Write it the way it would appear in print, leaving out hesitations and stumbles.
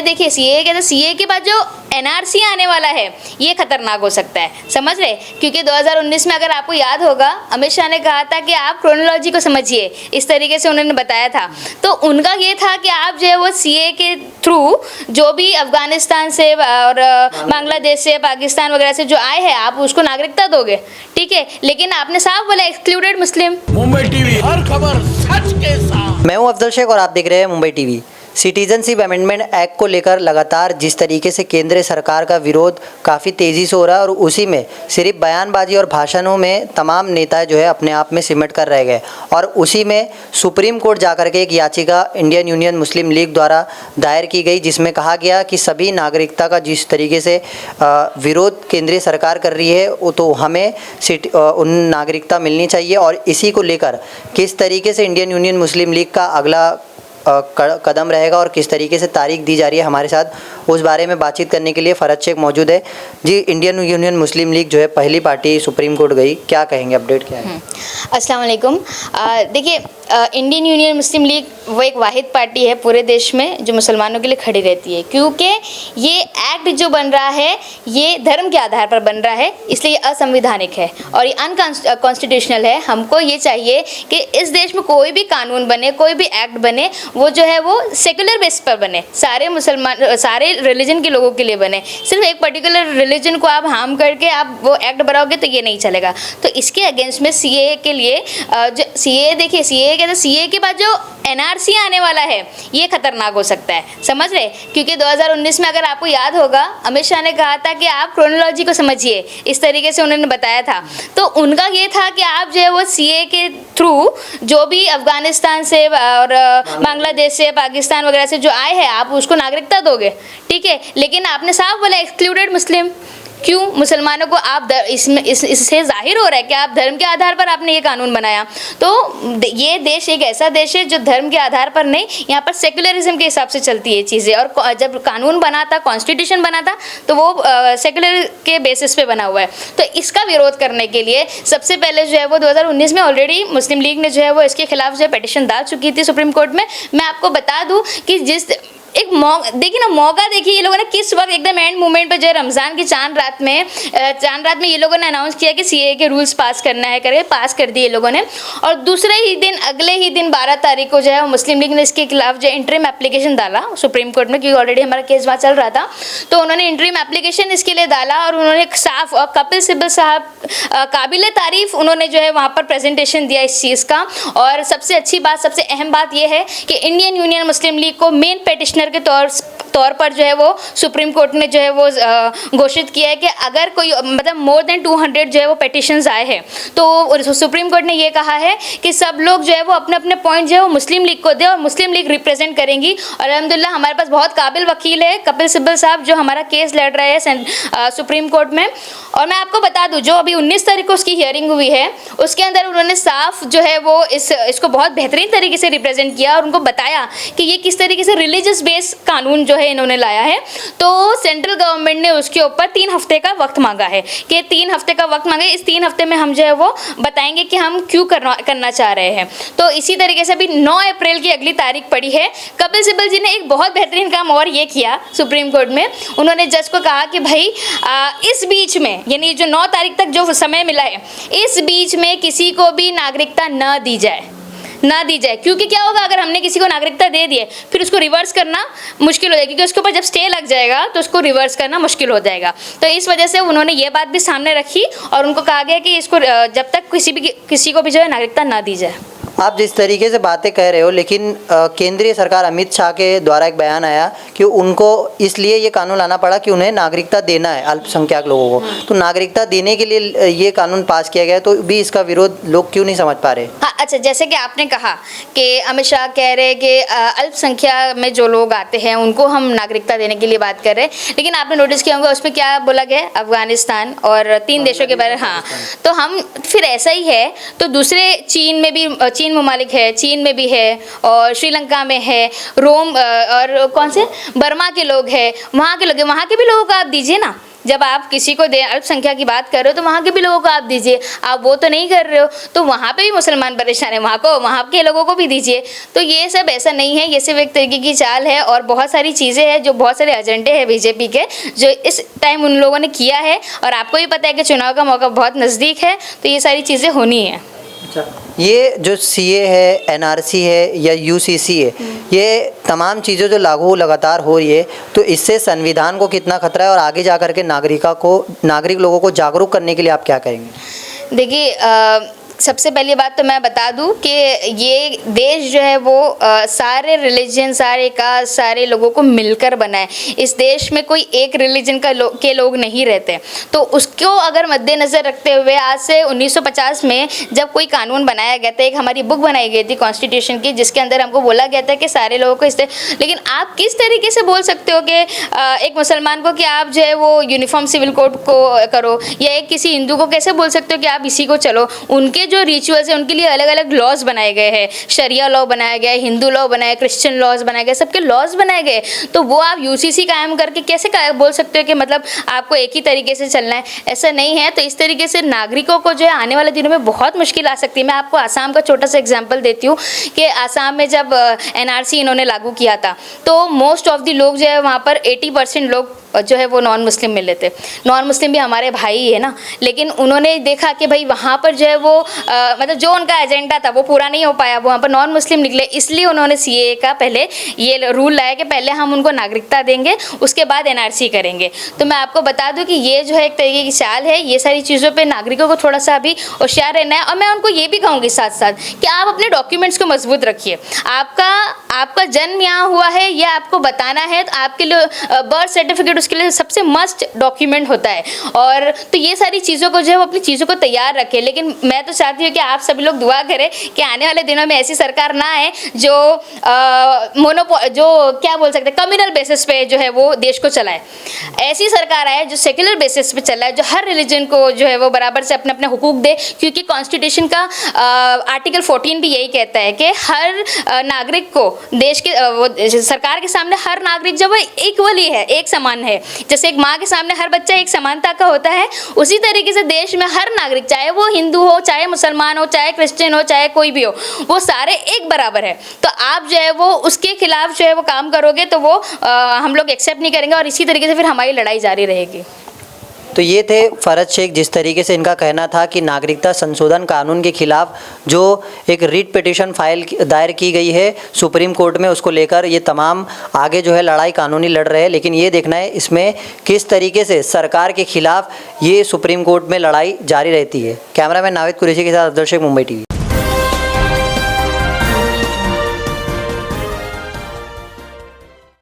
देखिए सीए के, तो सीए के बाद जो एनआरसी आने वाला है ये खतरनाक हो सकता है, समझ रहे? क्योंकि 2019 में अगर आपको याद होगा अमित शाह ने कहा था कि आप क्रोनोलॉजी को समझिए, इस तरीके से उन्होंने बताया था। तो उनका ये था कि आप जो है वो सीए के थ्रू जो भी अफगानिस्तान से और बांग्लादेश से, पाकिस्तान वगैरह से जो आए हैं आप उसको नागरिकता दोगे, ठीक है? लेकिन आपने साफ बोला एक्सक्लूडेड मुस्लिम। मुंबई टीवी, हर खबर सच के साथ। मैं हूं अफजल शेख और आप देख रहे हैं Mumbai TV. Citizenship amendment act को लेकर लगातार जिस तरीके से केंद्र सरकार का विरोध काफ़ी तेज़ी से हो रहा है और उसी में सिर्फ बयानबाजी और भाषणों में तमाम नेता जो है अपने आप में सिमट कर रह गए और उसी में सुप्रीम कोर्ट जाकर के एक याचिका इंडियन यूनियन मुस्लिम लीग द्वारा दायर की गई, जिसमें कहा गया कि सभी नागरिकता का जिस तरीके से विरोध केंद्रीय सरकार कर रही है तो हमें उन नागरिकता मिलनी चाहिए। और इसी को लेकर किस तरीके से इंडियन यूनियन मुस्लिम लीग का अगला कदम रहेगा और किस तरीके से तारीख दी जा रही है, हमारे साथ उस बारे में बातचीत करने के लिए फरज शेख मौजूद है जी। इंडियन यूनियन मुस्लिम लीग जो है पहली पार्टी सुप्रीम कोर्ट गई, क्या कहेंगे, अपडेट क्या है? अस्सलाम वालेकुम। देखिए इंडियन यूनियन मुस्लिम लीग वो एक वाहिद पार्टी है पूरे देश में जो मुसलमानों के लिए खड़ी रहती है, क्योंकि ये एक्ट जो बन रहा है ये धर्म के आधार पर बन रहा है, इसलिए असंवैधानिक है और ये अनकॉन्स्टिट्यूशनल है। हमको ये चाहिए कि इस देश में कोई भी कानून बने, कोई भी एक्ट बने, वो जो है वो सेकुलर बेस पर बने, सारे रिलीजन के लोगों के लिए बने। सिर्फ एक पर्टिकुलर रिलीजन को आप हार्म करके आप वो एक्ट बनाओगे तो ये नहीं चलेगा। तो इसके अगेंस्ट में सीए के लिए जो सीए, देखिए सीए के, तो सीए के बाद जो एनआरसी आने वाला है ये खतरनाक हो सकता है, समझ रहे? क्योंकि 2019 में अगर आपको याद होगा अमित शाह ने कहा था कि आप क्रोनोलॉजी को समझिए, इस तरीके से उन्होंने बताया था। तो उनका ये था कि आप जो है वो सीए के थ्रू जो भी अफगानिस्तान से और बांग्लादेश से, पाकिस्तान वगैरह से जो आए हैं आप उसको नागरिकता दोगे, ठीक है? लेकिन आपने साफ बोला एक्सक्लूडेड मुस्लिम। क्यों? मुसलमानों को आप इससे जाहिर हो रहा है कि आप धर्म के आधार पर आपने ये कानून बनाया। तो ये देश एक ऐसा देश है जो धर्म के आधार पर नहीं, यहाँ पर सेकुलरिज्म के हिसाब से चलती है चीज़ें। और जब कानून बना था, कॉन्स्टिट्यूशन बना था, तो वो सेकुलर के बेसिस पे बना हुआ है। तो इसका विरोध करने के लिए सबसे पहले जो है वो 2019 में ऑलरेडी मुस्लिम लीग ने जो है वो इसके खिलाफ जो है पिटीशन डाल चुकी थी सुप्रीम कोर्ट में। मैं आपको बता दूँ कि जिस एक देखिए ना, मौका देखिए ये लोगों ने किस वक्त एकदम एंड मोमेंट पे जो है रमज़ान की चांद रात में ये लोगों ने अनाउंस किया कि सीए के रूल्स पास करना है, करके पास कर दिए लोगों ने। और दूसरे ही दिन, अगले ही दिन 12 तारीख को जो है मुस्लिम लीग ने इसके खिलाफ जो इंटरिम एप्लीकेशन डाला सुप्रीम कोर्ट में, क्योंकि ऑलरेडी हमारा केस वहाँ चल रहा था। तो उन्होंने इंटरिम एप्लीकेशन इसके लिए डाला और उन्होंने साफ, और कपिल सिब्बल साहब काबिल तारीफ उन्होंने जो है वहाँ पर प्रेजेंटेशन दिया इस चीज़ का। और सबसे अच्छी बात, सबसे अहम बात यह है कि इंडियन यूनियन मुस्लिम लीग को मेन पेटिशनर के तौर पर जो है वो सुप्रीम कोर्ट ने जो है वो घोषित किया है कि अगर कोई मतलब मोर देन 200 जो है वो पेटिशंस आए हैं तो सुप्रीम कोर्ट ने ये कहा है कि सब लोग जो है वो अपने अपने पॉइंट जो है वो मुस्लिम लीग को दे और मुस्लिम लीग रिप्रेजेंट करेंगी। और अल्हम्दुलिल्लाह हमारे पास बहुत काबिल वकील है कपिल सिब्बल साहब, जो हमारा केस लड़ रहे हैं सुप्रीम कोर्ट में। और मैं आपको बता दूं जो अभी 19 तारीख को उसकी हियरिंग हुई है उसके अंदर उन्होंने साफ जो है वो इसको बहुत बेहतरीन तरीके से रिप्रेजेंट किया और उनको बताया कि ये किस तरीके से रिलीजियस बेस कानून जो है इन्होंने लाया है। तो सेंट्रल गवर्नमेंट ने उसके ऊपर 3 हफ्ते का वक्त मांगा है कि 3 हफ्ते का वक्त मांगे, इस 3 हफ्ते में हम जो है वो बताएंगे कि हम क्यों करना चाह रहे हैं। तो इसी तरीके से अभी 9 अप्रैल की अगली तारीख पड़ी है। कपिल सिब्बल जी ने एक बहुत बेहतरीन काम और ये किया सुप्रीम कोर्ट में, उन्होंने जज को कहा कि भाई इस बीच में यानी जो 9 तारीख तक जो समय मिला है इस बीच में किसी को भी नागरिकता न दी जाए। क्योंकि क्या होगा अगर हमने किसी को नागरिकता दे दिए फिर उसको रिवर्स करना मुश्किल हो जाएगा, क्योंकि उसके ऊपर जब स्टे लग जाएगा तो उसको रिवर्स करना मुश्किल हो जाएगा। तो इस वजह से उन्होंने ये बात भी सामने रखी और उनको कहा गया कि इसको जब तक किसी को भी जो है नागरिकता ना दी जाए। आप जिस तरीके से बातें कह रहे हो, लेकिन केंद्रीय सरकार अमित शाह के द्वारा एक बयान आया कि उनको इसलिए ये कानून लाना पड़ा कि उन्हें नागरिकता देना है अल्पसंख्यक लोगों को। तो नागरिकता देने के लिए ये कानून पास किया गया, तो भी इसका विरोध लोग क्यों नहीं समझ पा रहे? हाँ, अच्छा, जैसे कि आपने कहा कि अमित शाह कह रहे हैं कि अल्पसंख्यक में जो लोग आते हैं उनको हम नागरिकता देने के लिए बात कर रहे हैं, लेकिन आपने नोटिस किया होगा उसमें क्या बोला गया, अफगानिस्तान और 3 देशों के बारे। हाँ, तो हम फिर ऐसा ही है तो दूसरे चीन तीन ममालिक है, चीन में भी है और श्रीलंका में है, रोम और कौन से बर्मा के लोग हैं, वहाँ के लोग हैं, वहाँ के भी लोगों को आप दीजिए ना। जब आप किसी को दे अल्पसंख्या की बात कर रहे हो तो वहाँ के भी लोगों को आप दीजिए, आप वो तो नहीं कर रहे हो, तो वहाँ पे भी मुसलमान परेशान है, वहाँ के लोगों को भी दीजिए। तो ये सब ऐसा नहीं है, ये सिर्फ एक तरीके की चाल है और बहुत सारी चीज़ें हैं, जो बहुत सारे एजेंडे हैं बीजेपी के जो इस टाइम उन लोगों ने किया है। और आपको भी पता है कि चुनाव का मौका बहुत नज़दीक है, तो ये सारी चीज़ें होनी है। अच्छा, ये जो सीए है, एनआरसी है या यूसीसी है, ये तमाम चीज़ें जो लागू लगातार हो रही है, तो इससे संविधान को कितना खतरा है और आगे जा कर के नागरिक लोगों को जागरूक करने के लिए आप क्या करेंगे? देखिए, सबसे पहली बात तो मैं बता दूं कि ये देश जो है वो सारे रिलीजन सारे लोगों को मिलकर बना है। इस देश में कोई एक रिलीजन के लोग नहीं रहते। तो उसको अगर मद्देनज़र रखते हुए आज से 1950 में जब कोई कानून बनाया गया था, एक हमारी बुक बनाई गई थी कॉन्स्टिट्यूशन की, जिसके अंदर हमको बोला गया था कि सारे लोगों को लेकिन आप किस तरीके से बोल सकते हो कि एक मुसलमान को कि आप जो है वो यूनिफॉर्म सिविल कोड को करो, या एक किसी हिंदू को कैसे बोल सकते हो कि आप इसी को चलो? उनके जो रिचुअल्स है उनके लिए अलग अलग लॉज बनाए गए हैं, शरिया लॉ बनाया गया है, हिंदू लॉ बनाया, क्रिश्चियन लॉज बनाए गए, सबके लॉज बनाए गए। तो वो आप यूसीसी कायम करके कैसे बोल सकते हो कि मतलब आपको एक ही तरीके से चलना है? ऐसा नहीं है। तो इस तरीके से नागरिकों को जो है आने वाले दिनों में बहुत मुश्किल आ सकती है। मैं आपको आसाम का छोटा सा एग्जाम्पल देती हूँ कि आसाम में जब एनआरसी इन्होंने लागू किया था तो मोस्ट ऑफ द लोग जो है वहाँ पर 80% लोग जो है वो नॉन मुस्लिम मिले थे। नॉन मुस्लिम भी हमारे भाई है ना, लेकिन उन्होंने देखा कि भाई वहाँ पर जो है वो मतलब जो उनका एजेंडा था वो पूरा नहीं हो पाया, वहाँ पर नॉन मुस्लिम निकले, इसलिए उन्होंने सीएए का पहले ये रूल लाया कि पहले हम उनको नागरिकता देंगे, उसके बाद एनआरसी करेंगे। तो मैं आपको बता दूं कि ये जो है एक तरीके की चाल है। ये सारी चीज़ों पर नागरिकों को थोड़ा सा अभी होशियार रहना है। और मैं उनको ये भी कहूँगी साथ साथ कि आप अपने डॉक्यूमेंट्स को मजबूत रखिए। आपका जन्म यहाँ हुआ है, यह आपको बताना है, तो आपके लिए बर्थ सर्टिफिकेट उसके लिए सबसे मस्ट डॉक्यूमेंट होता है। और तो ये सारी चीज़ों को जो है वो अपनी चीज़ों को तैयार रखें। लेकिन मैं तो चाहती हूँ कि आप सभी लोग दुआ करें कि आने वाले दिनों में ऐसी सरकार ना आए जो जो क्या बोल सकते हैं कम्युनल बेसिस पे जो है वो देश को चलाए। ऐसी सरकार आए जो सेक्युलर बेसिस पे चलाए, जो हर रिलीजन को जो है वो बराबर से अपने अपने हुकूक दे। क्योंकि कॉन्स्टिट्यूशन का आर्टिकल 14 भी यही कहता है कि हर नागरिक को देश के सरकार के सामने हर नागरिक जब इक्वली है, एक समान है। जैसे एक माँ के सामने हर बच्चा एक समानता का होता है, उसी तरीके से देश में हर नागरिक, चाहे वो हिंदू हो, चाहे मुसलमान हो, चाहे क्रिश्चियन हो, चाहे कोई भी हो, वो सारे एक बराबर है। तो आप जो है वो उसके खिलाफ जो है वो काम करोगे तो वो हम लोग एक्सेप्ट नहीं करेंगे और इसी तरीके से फिर हमारी लड़ाई जारी रहेगी। तो ये थे फ़रज शेख, जिस तरीके से इनका कहना था कि नागरिकता संशोधन कानून के खिलाफ जो एक रिट पिटीशन फाइल दायर की गई है सुप्रीम कोर्ट में, उसको लेकर ये तमाम आगे जो है लड़ाई कानूनी लड़ रहे हैं। लेकिन ये देखना है इसमें किस तरीके से सरकार के खिलाफ ये सुप्रीम कोर्ट में लड़ाई जारी रहती है। कैमरामैन नावेद कुरैशी के साथ अब्दुल शेख, मुंबई टीवी।